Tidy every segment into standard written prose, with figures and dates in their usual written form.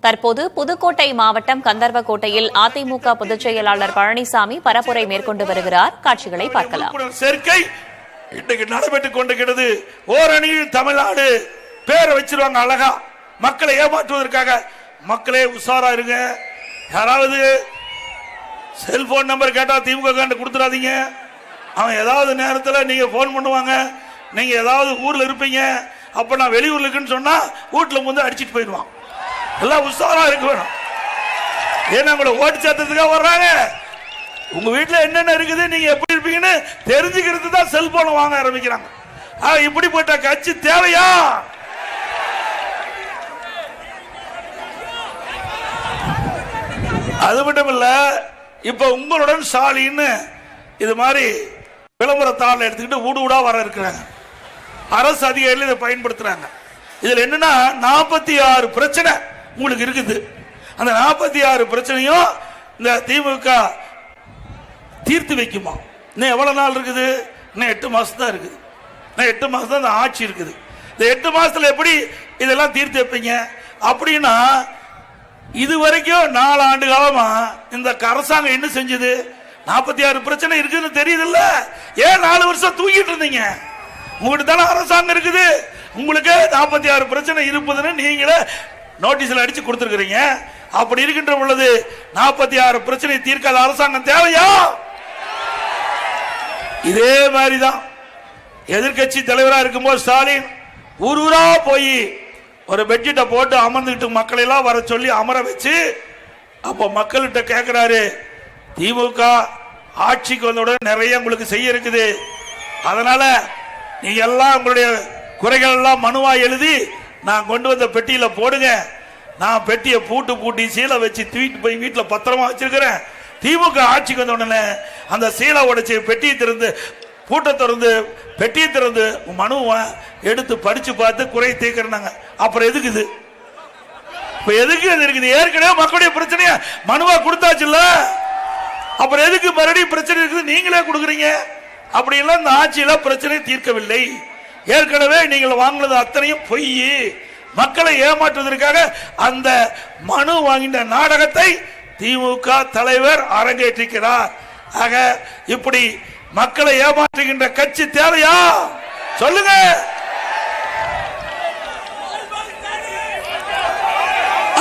தற்போது புதுக்கோட்டை மாவட்டம் கந்தர்வக்கோட்டையில் அதிமுக பொதுச் செயலாளர் பழனிசாமி பரப்புரை மேற்கொண்டு வருகிறார். காட்சிகளை பார்க்கலாம். சேர்க்கை இன்றைக்கு நடைபெற்றுக் கொண்டிருக்கிறது. ஓரணியில் தமிழ்நாடு பேரை வச்சிருவாங்க அழகா, மக்களை ஏமாற்றுவதற்காக. மக்களே உஷாரா இருங்க. யாராவது செல்போன் நம்பர் கேட்டா திமுக கொடுத்துடாதீங்க. அவன் ஏதாவது நேரத்தில் நீங்க போன் பண்ணுவாங்க, நீங்க ஏதாவது ஊர்ல இருப்பீங்க, அப்ப நான் வெளியூர்ல இருக்குன்னு சொன்னா வீட்டுல வந்து அடிச்சிட்டு போயிடுவான். எல்லாம் உஷாரா இருக்க வேணும். ஏன்னா உங்களை ஓட்டு சேர்த்ததுக்காக வர்றாங்க. உங்க வீட்டுல என்னென்ன இருக்குது, நீங்க எப்படி இருப்பீங்கன்னு தெரிஞ்சுக்கிறது தான் செல்போன் வாங்க ஆரம்பிக்கிறாங்க. இப்படிப்பட்ட கட்சி தேவையா? அது மட்டும் இல்ல, இப்ப உங்களுடன் ஸ்டாலின் இது மாதிரி விளம்பரத்தாள் எடுத்துக்கிட்டு ஊடு ஊடா வர இருக்கிறாங்க. அரசு அதிகாரிகள் இதை பயன்படுத்துறாங்க. இதுல என்னன்னா 46 பிரச்சனை உங்களுக்கு இருக்குது. அந்த 46 பிரச்சனையும் இந்த திமுக தீர்த்து வைக்குமா? இன்னும் எவ்வளவு நாள் இருக்குது? இன்னும் 8 மாசம் தான் இருக்குது. இன்னும் 8 மாசம் தான் இந்த ஆட்சி இருக்குது. இந்த 8 மாசத்துல எப்படி இதெல்லாம் தீர்த்து வைப்பீங்க? அப்படின்னா இது வரைக்கும் 4 ஆண்டு காலமா இந்த அரசாங்கம் என்ன செஞ்சது? 46 பிரச்சனை இருக்குன்னு தெரியுது இல்ல? ஏன் 4 வருஷம் தூக்கிட்டு இருந்தீங்க? உங்ககிட்ட தானே அரசாங்கம் இருக்குது. உங்களுக்கு 46 பிரச்சனை இருப்பதுன்னு நீங்களே நோட்டீஸ்ல அடிச்சு கொடுத்துருக்கீங்க. அப்படி இருக்கின்ற பொழுது 46 பிரச்சனை தீர்க்காத அரசாங்கம் தேவையா? இதே மாதிரிதான் எதிர்கட்சி தலைவராக இருக்கும்போது ஸ்டாலின் ஊரூரா போய் ஒரு பெட்ஷீட்டை போட்டு அமர்ந்துகிட்டு மக்களை எல்லாம் வர சொல்லி அமர வச்சு, அப்ப மக்கள்கிட்ட கேட்கிறாரு, திமுக ஆட்சிக்கு வந்தவுடன் நிறைய உங்களுக்கு செய்ய இருக்குது, அதனால நீங்க எல்லாம் உங்களுடைய குறைகள் எல்லாம் மனுவா எழுதி நான் கொண்டு வந்த பெட்டியில போடுங்க. நான் பெட்டியை பூட்டி சீலை வச்சு தூக்கிட்டு போய் வீட்டுல பத்திரமா வச்சிருக்கிறேன். திமுக ஆட்சிக்கு வந்த உடனே அந்த சீலை உடைச்சு பெட்டியை திறந்து பூட்டை திறந்து பெட்டியை திறந்து மனுவை எடுத்து படிச்சு பார்த்து குறை தீர்க்கிறாங்க. அப்புறம் எதுக்கு இது? இப்ப எதுக்கு இது இருக்குது? ஏற்கனவே மக்களுடைய பிரச்சனைய மனுவா கொடுத்தாச்சுல்ல, அப்புறம் எதுக்கு மறுபடியும் பிரச்சனை இருக்குது நீங்களே கொடுக்குறீங்க? அப்படி எல்லாம் இந்த ஆட்சியில பிரச்சனை தீர்க்கவில்லை. ஏற்கனவே நீங்கள் வாங்கினது அத்தனையும் பொய். மக்களை ஏமாற்றுவதற்காக அந்த மனு வாங்கின நாடகத்தை திமுக தலைவர் அரங்கேற்றிருக்கிறார். ஆக இப்படி மக்களை ஏமாற்றுகின்ற கட்சி தேவையா? சொல்லுங்க.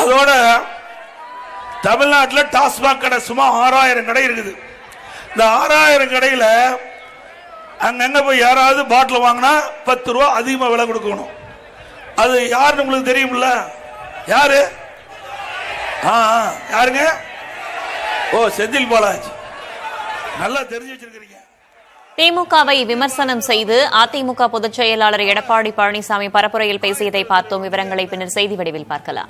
அதோட தமிழ்நாட்டில் டாஸ்மாக் கடை சும்மா 6000 கடை இருக்குது. இந்த 6000 கடையில அங்கங்க போய் யாராவது பாட்டில் வாங்கினா 10 ரூபா அதிகமா விலை கொடுக்கணும். அது யாருன்னு உங்களுக்கு தெரியுமில்ல? யாரு? யாருங்க? ஓ, செந்தில் பாலாஜி. நல்லா தெரிஞ்சு வச்சிருக்கீங்க. திமுகவை விமர்சனம் செய்து அதிமுக பொதுச் செயலாளர் எடப்பாடி பழனிசாமி பரப்புரையில் பேசியதை பார்த்தோம். விவரங்களை பின்னர் செய்தி வடிவில் பார்க்கலாம்.